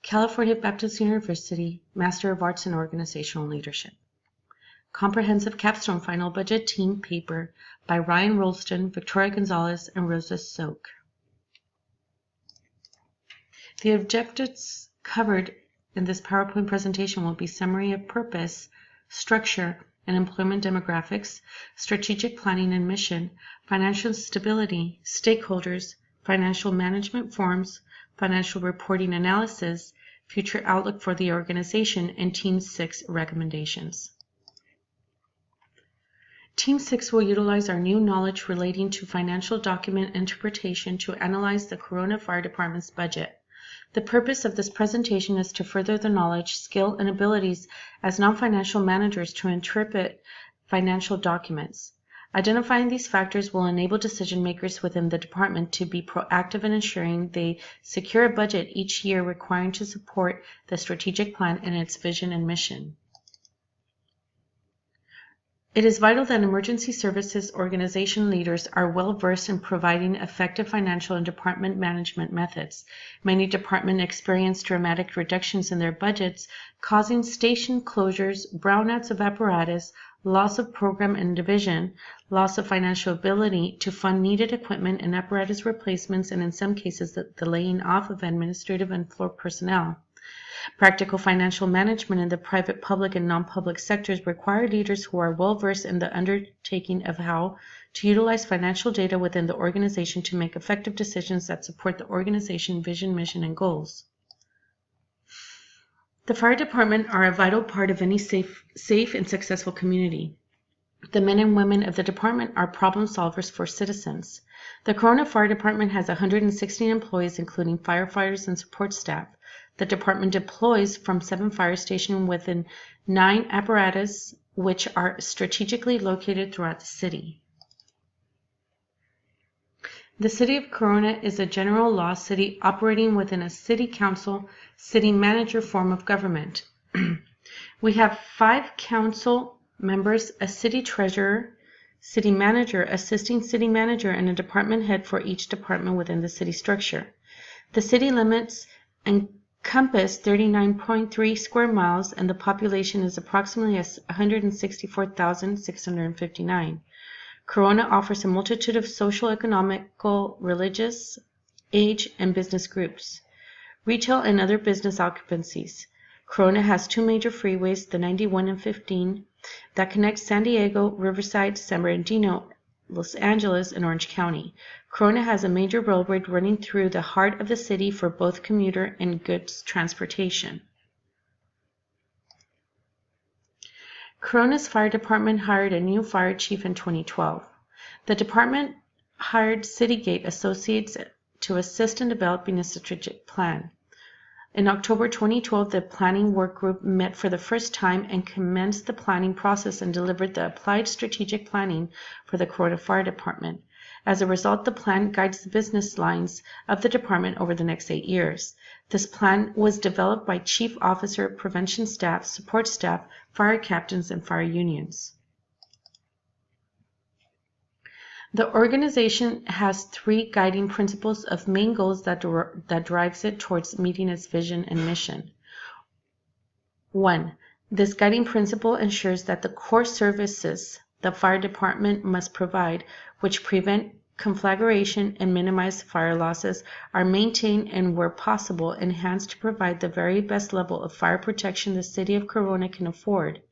California Baptist University, Master of Arts in Organizational Leadership. Comprehensive Capstone Final Budget Team Paper by Ryan Rolston, Victoria Gonzalez, and Rosa Soak. The objectives covered in this PowerPoint presentation will be summary of purpose, structure, and employment demographics, strategic planning and mission, financial stability, stakeholders, financial management forms, financial reporting analysis, future outlook for the organization, and Team 6 recommendations. Team 6 will utilize our new knowledge relating to financial document interpretation to analyze the Corona Fire Department's budget. The purpose of this presentation is to further the knowledge, skill, and abilities as non-financial managers to interpret financial documents. Identifying these factors will enable decision makers within the department to be proactive in ensuring they secure a budget each year required to support the strategic plan and its vision and mission. It is vital that emergency services organization leaders are well versed in providing effective financial and department management methods. Many departments experience dramatic reductions in their budgets, causing station closures, brownouts of apparatus, loss of program and division, loss of financial ability to fund needed equipment and apparatus replacements, and in some cases the laying off of administrative and floor personnel. Practical financial management in the private, public, and non-public sectors require leaders who are well-versed in the undertaking of how to utilize financial data within the organization to make effective decisions that support the organization vision, mission, and goals. The fire department are a vital part of any safe and successful community. The men and women of the department are problem solvers for citizens. The Corona Fire Department has 116 employees, including firefighters and support staff. The department deploys from 7 fire stations within 9 apparatus, which are strategically located throughout the city. The City of Corona is a general law city operating within a city council, city manager form of government. We have 5 council members, a city treasurer, city manager, assisting city manager, and a department head for each department within the city structure. The city limits encompass 39.3 square miles, and the population is approximately 164,659. Corona offers a multitude of social, economical, religious, age, and business groups, retail, and other business occupancies. Corona has 2 major freeways, the 91 and 15, that connect San Diego, Riverside, San Bernardino, Los Angeles, and Orange County. Corona has a major railroad running through the heart of the city for both commuter and goods transportation. Corona's fire department hired a new fire chief in 2012. The department hired Citygate Associates to assist in developing a strategic plan. In October 2012, the planning work group met for the first time and commenced the planning process and delivered the applied strategic planning for the Corona Fire Department. As a result, the plan guides the business lines of the department over the next 8 years. This plan was developed by chief officer, prevention staff, support staff, fire captains, and fire unions. The organization has 3 guiding principles of main goals that drives it towards meeting its vision and mission. 1. This guiding principle ensures that the core services the fire department must provide, which prevent conflagration and minimize fire losses, are maintained and, where possible, enhanced to provide the very best level of fire protection the city of Corona can afford.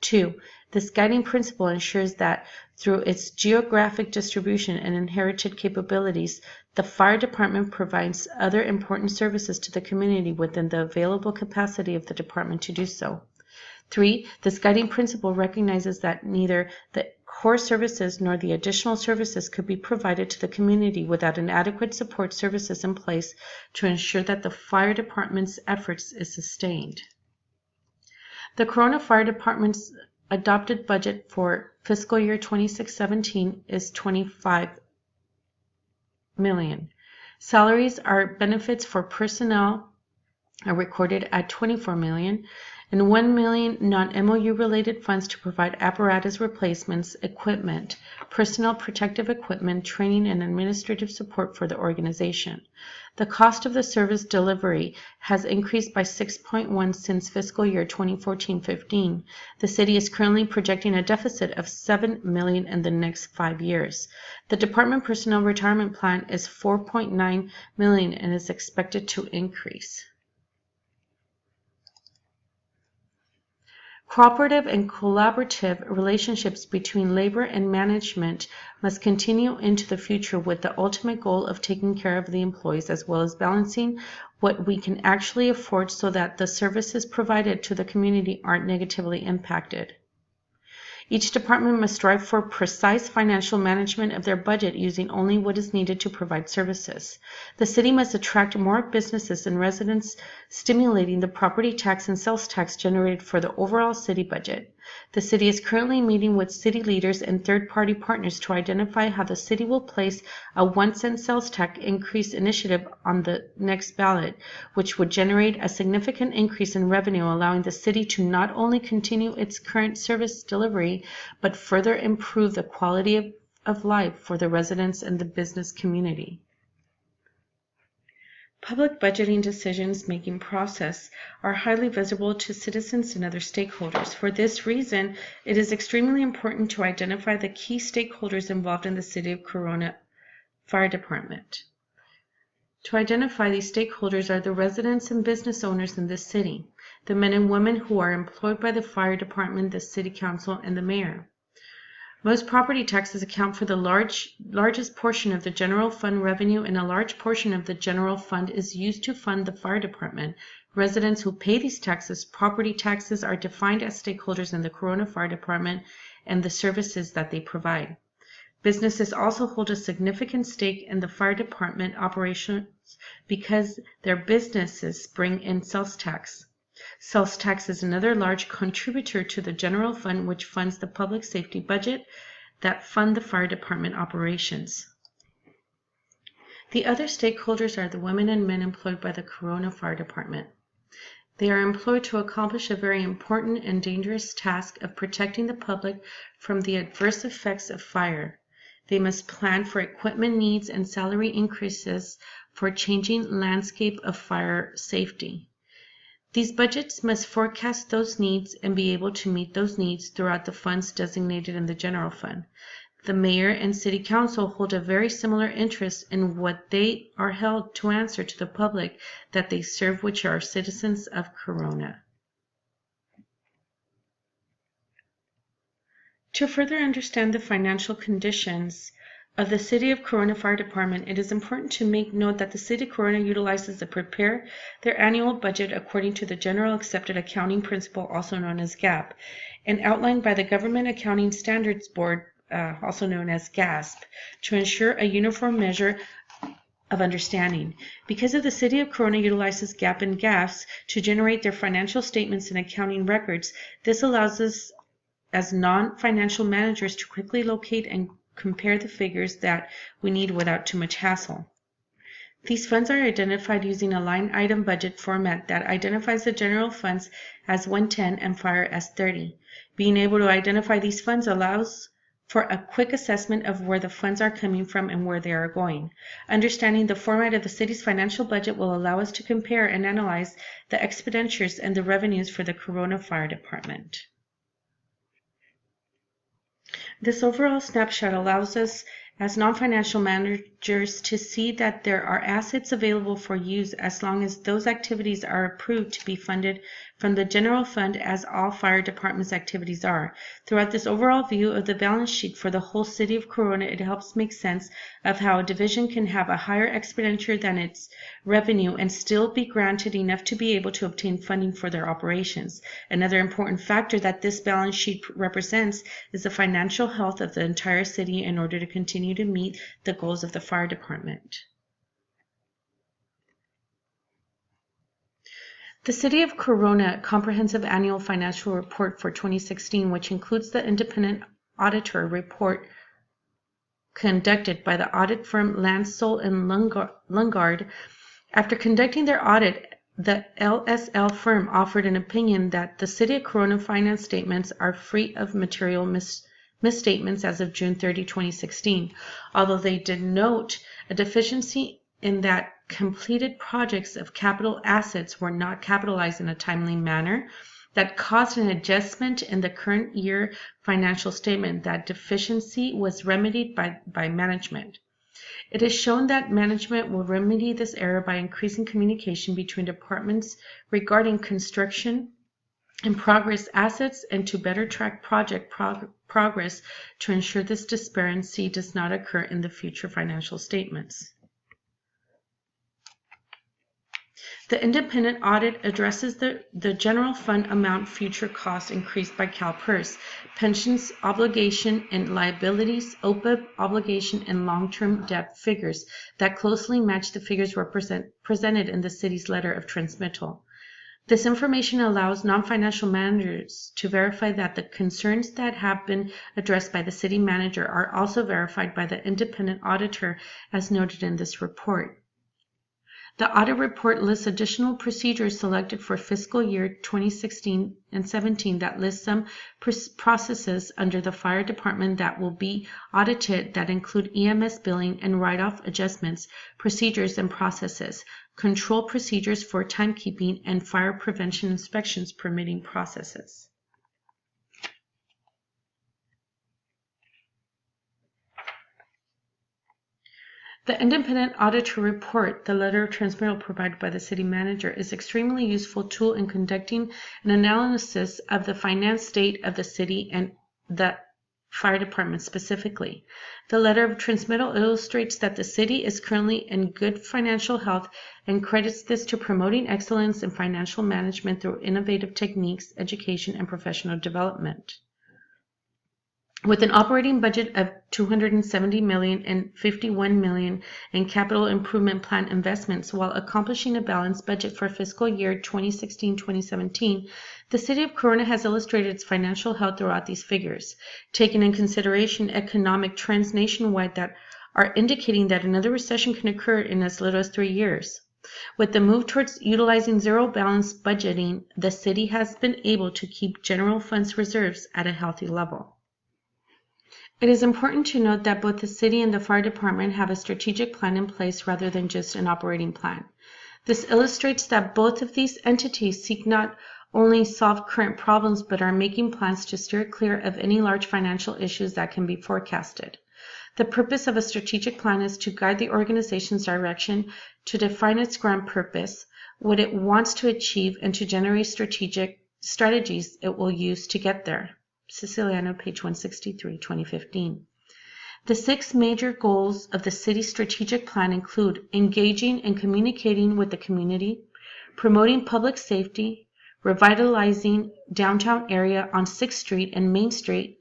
2. This guiding principle ensures that through its geographic distribution and inherited capabilities, the fire department provides other important services to the community within the available capacity of the department to do so. 3. This guiding principle recognizes that neither the core services nor the additional services could be provided to the community without an adequate support services in place to ensure that the fire department's efforts is sustained. The Corona Fire Department's adopted budget for fiscal year 26-17 is $25 million. Salaries are benefits for personnel are recorded at $24 million. and $1 million non-MOU related funds to provide apparatus replacements, equipment, personnel protective equipment, training, and administrative support for the organization. The cost of the service delivery has increased by 6.1% since fiscal year 2014-15. The city is currently projecting a deficit of $7 million in the next 5 years. The department personnel retirement plan is $4.9 million and is expected to increase. Cooperative and collaborative relationships between labor and management must continue into the future with the ultimate goal of taking care of the employees as well as balancing what we can actually afford so that the services provided to the community aren't negatively impacted. Each department must strive for precise financial management of their budget using only what is needed to provide services. The city must attract more businesses and residents, stimulating the property tax and sales tax generated for the overall city budget. The city is currently meeting with city leaders and third-party partners to identify how the city will place a 1-cent sales tax increase initiative on the next ballot, which would generate a significant increase in revenue, allowing the city to not only continue its current service delivery, but further improve the quality of life for the residents and the business community. Public budgeting decision-making process are highly visible to citizens and other stakeholders. For this reason, it is extremely important to identify the key stakeholders involved in the City of Corona Fire Department. To identify these stakeholders are the residents and business owners in this city, the men and women who are employed by the fire department, the city council, and the mayor. Most property taxes account for the largest portion of the general fund revenue, and a large portion of the general fund is used to fund the fire department. Residents who pay these taxes, property taxes, are defined as stakeholders in the Corona Fire Department and the services that they provide. Businesses also hold a significant stake in the fire department operations because their businesses bring in sales tax. Sales tax is another large contributor to the general fund, which funds the public safety budget that fund the fire department operations. The other stakeholders are the women and men employed by the Corona Fire Department. They are employed to accomplish a very important and dangerous task of protecting the public from the adverse effects of fire. They must plan for equipment needs and salary increases for changing landscape of fire safety. These budgets must forecast those needs and be able to meet those needs throughout the funds designated in the general fund. The mayor and city council hold a very similar interest in what they are held to answer to the public that they serve, which are citizens of Corona. To further understand the financial conditions of the City of Corona Fire Department, it is important to make note that the City of Corona utilizes to prepare their annual budget according to the General Accepted Accounting Principle, also known as GAAP, and outlined by the Government Accounting Standards Board, also known as GASP, to ensure a uniform measure of understanding. Because of the City of Corona utilizes GAAP and GASP to generate their financial statements and accounting records, this allows us as non-financial managers to quickly locate and compare the figures that we need without too much hassle. These funds are identified using a line item budget format that identifies the general funds as 110 and fire as 30. Being able to identify these funds allows for a quick assessment of where the funds are coming from and where they are going. Understanding the format of the city's financial budget will allow us to compare and analyze the expenditures and the revenues for the Corona Fire Department. This overall snapshot allows us as non-financial managers to see that there are assets available for use as long as those activities are approved to be funded from the general fund, as all fire departments activities are. Throughout this overall view of the balance sheet for the whole City of Corona, it helps make sense of how a division can have a higher expenditure than its revenue and still be granted enough to be able to obtain funding for their operations. Another important factor that this balance sheet represents is the financial health of the entire city in order to continue to meet the goals of the fire department. The City of Corona Comprehensive Annual Financial Report for 2016, which includes the independent auditor report conducted by the audit firm Lansell and Lungard. After conducting their audit, the LSL firm offered an opinion that the City of Corona finance statements are free of material misstatements as of June 30, 2016, although they did note a deficiency in that completed projects of capital assets were not capitalized in a timely manner that caused an adjustment in the current year financial statement. That deficiency was remedied by management. It is shown that management will remedy this error by increasing communication between departments regarding construction and progress assets and to better track project progress to ensure this disparity does not occur in the future financial statements. The independent audit addresses the general fund amount future cost increased by CalPERS, pensions obligation and liabilities, OPEB obligation, and long-term debt figures that closely match the figures presented in the city's letter of transmittal. This information allows non-financial managers to verify that the concerns that have been addressed by the city manager are also verified by the independent auditor as noted in this report. The audit report lists additional procedures selected for fiscal year 2016 and 17 that list some processes under the fire department that will be audited that include EMS billing and write-off adjustments, procedures and processes, control procedures for timekeeping, and fire prevention inspections permitting processes. The independent auditor report, the letter of transmittal provided by the city manager, is an extremely useful tool in conducting an analysis of the finance state of the city and the fire department specifically. The letter of transmittal illustrates that the city is currently in good financial health and credits this to promoting excellence in financial management through innovative techniques, education, and professional development. With an operating budget of $270 million and $51 million in capital improvement plan investments while accomplishing a balanced budget for fiscal year 2016-2017, the City of Corona has illustrated its financial health throughout these figures, taking in consideration economic trends nationwide that are indicating that another recession can occur in as little as 3 years. With the move towards utilizing zero-balance budgeting, the city has been able to keep general funds reserves at a healthy level. It is important to note that both the city and the fire department have a strategic plan in place rather than just an operating plan. This illustrates that both of these entities seek not only solve current problems but are making plans to steer clear of any large financial issues that can be forecasted. The purpose of a strategic plan is to guide the organization's direction, to define its grand purpose, what it wants to achieve, and to generate strategic strategies it will use to get there. Siciliano, page 163, 2015. The 6 major goals of the city's strategic plan include engaging and communicating with the community, promoting public safety, revitalizing downtown area on 6th Street and Main Street,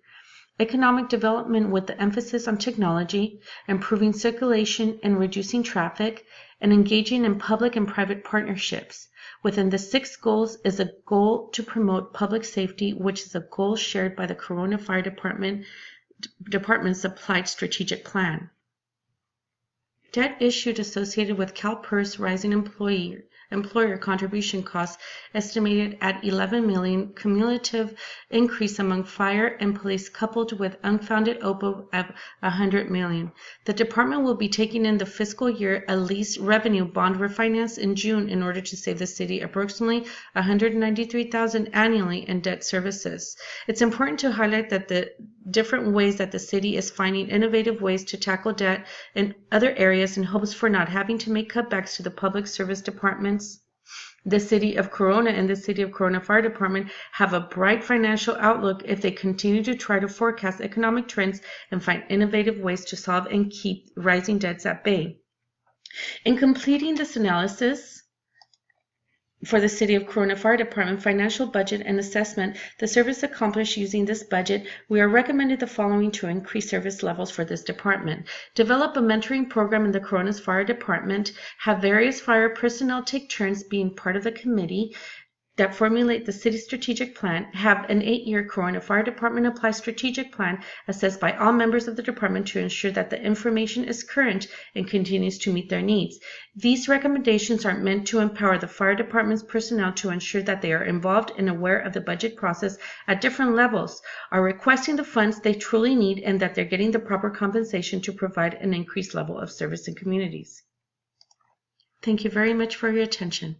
economic development with the emphasis on technology, improving circulation and reducing traffic, and engaging in public and private partnerships. Within the 6 goals is a goal to promote public safety, which is a goal shared by the Corona Fire Department's applied strategic plan. Debt issued associated with CalPERS rising employer contribution costs estimated at $11 million, cumulative increase among fire and police coupled with unfounded OPEB of $100 million. The department will be taking in the fiscal year a lease revenue bond refinance in June in order to save the city approximately $193,000 annually in debt services. It's important to highlight that the different ways that the city is finding innovative ways to tackle debt in other areas in hopes for not having to make cutbacks to the public service departments. The City of Corona and the City of Corona Fire Department have a bright financial outlook if they continue to try to forecast economic trends and find innovative ways to solve and keep rising debts at bay. In completing this analysis for the City of Corona Fire Department financial budget and assessment, the service accomplished using this budget, we are recommended the following to increase service levels for this department. Develop a mentoring program in the Corona's Fire Department. Have various fire personnel take turns being part of the committee that formulate the city strategic plan have an 8-year Corona Fire Department Apply strategic plan assessed by all members of the department to ensure that the information is current and continues to meet their needs. These recommendations are meant to empower the fire department's personnel to ensure that they are involved and aware of the budget process at different levels, are requesting the funds they truly need, and that they're getting the proper compensation to provide an increased level of service in communities. Thank you very much for your attention.